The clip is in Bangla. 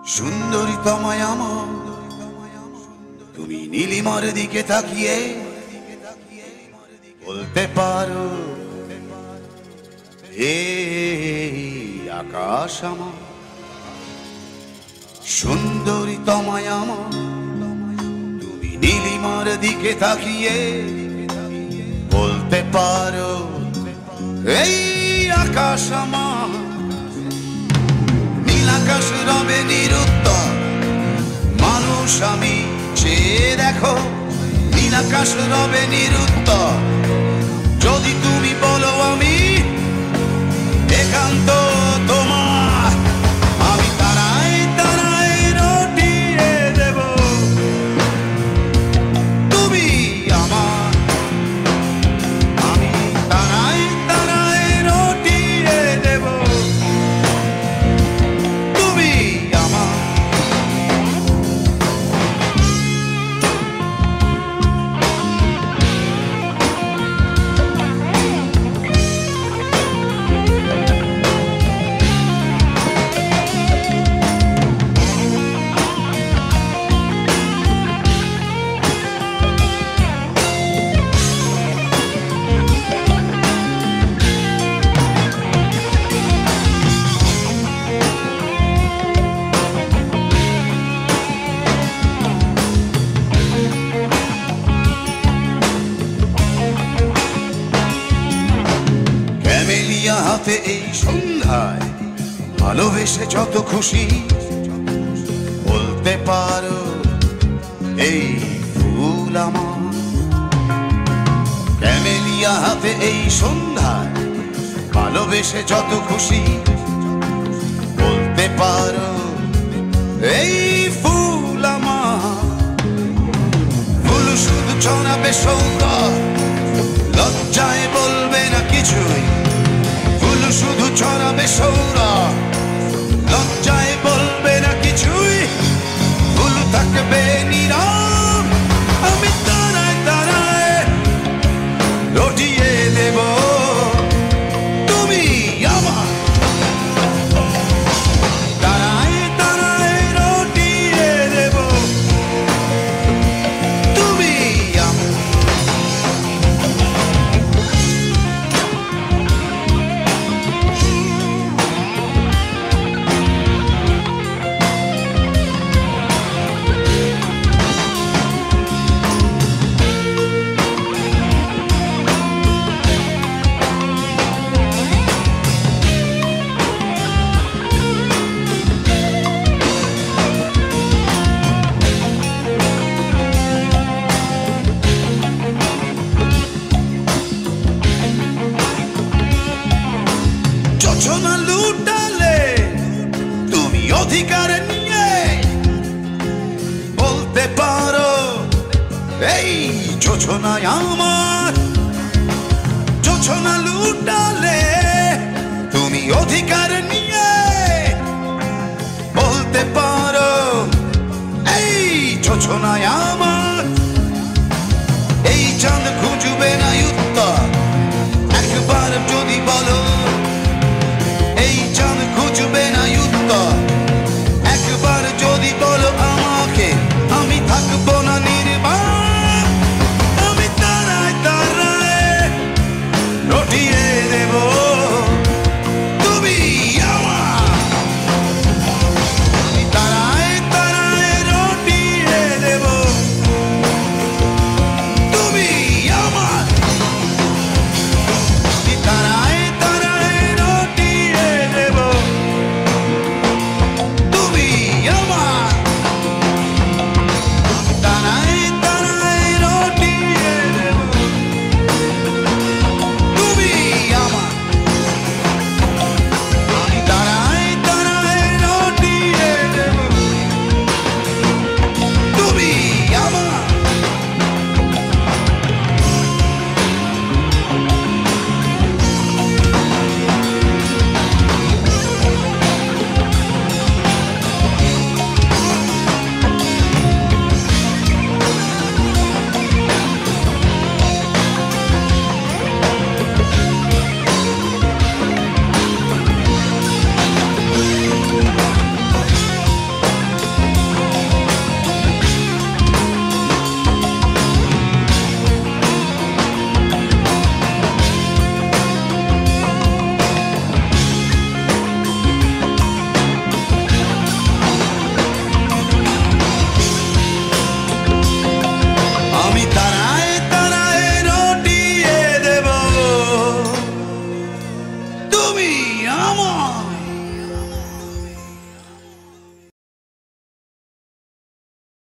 সুন্দরী তোমায় আমার, তুমি নীলিমার দিকে তাকিয়ে বলতে পারো হে আকাশ আমার। সুন্দরী তোমায় আমার, তুমি নীলিমার দিকে তাকিয়ে বলতে পারো এই আকাশ আমার। নীলাকাশ রবে নিরুত্তর, মানুষ আমি চেয়ে দেখো। নীলাকাশ রবে নিরুত্তর, যদি তুমি বলো আমি একান্ত তোমার। আমি তারাই তারাই রটিয়ে দেব, তুমি আমার। আমি তারাই তারাই রটিয়ে দেব, তুমি আমার। হাতে এই সন্ধ্যায় ভালোবেসে যত খুশি বলতে পারো এই ফুল আমার। ক্যামেলিয়া হাতে এই সন্ধ্যায় ভালোবেসে যত খুশি বলতে পারো এই ফুল আমার। ফুল শুধু ছড়াবে সৌরভ, লজ্জায় বলবে না কিছুই। ফুল শুধু ছড়াবে সৌরভ, লজ্জায় বলবে না কিছুই। ফুল থাকবে নীরব, আমি তারায় তারায় রটিয়ে দেব, তুমি আমার। তারায় তারায় রটিয়ে দেব, তুমি আমার। যোজনা লুটালে তুমি অধিকার নিয়ে বলতে পারো এই যোজনায় আমার। যোজনা লুটালে তুমি অধিকার নিয়ে বলতে পারো এই যোজনায়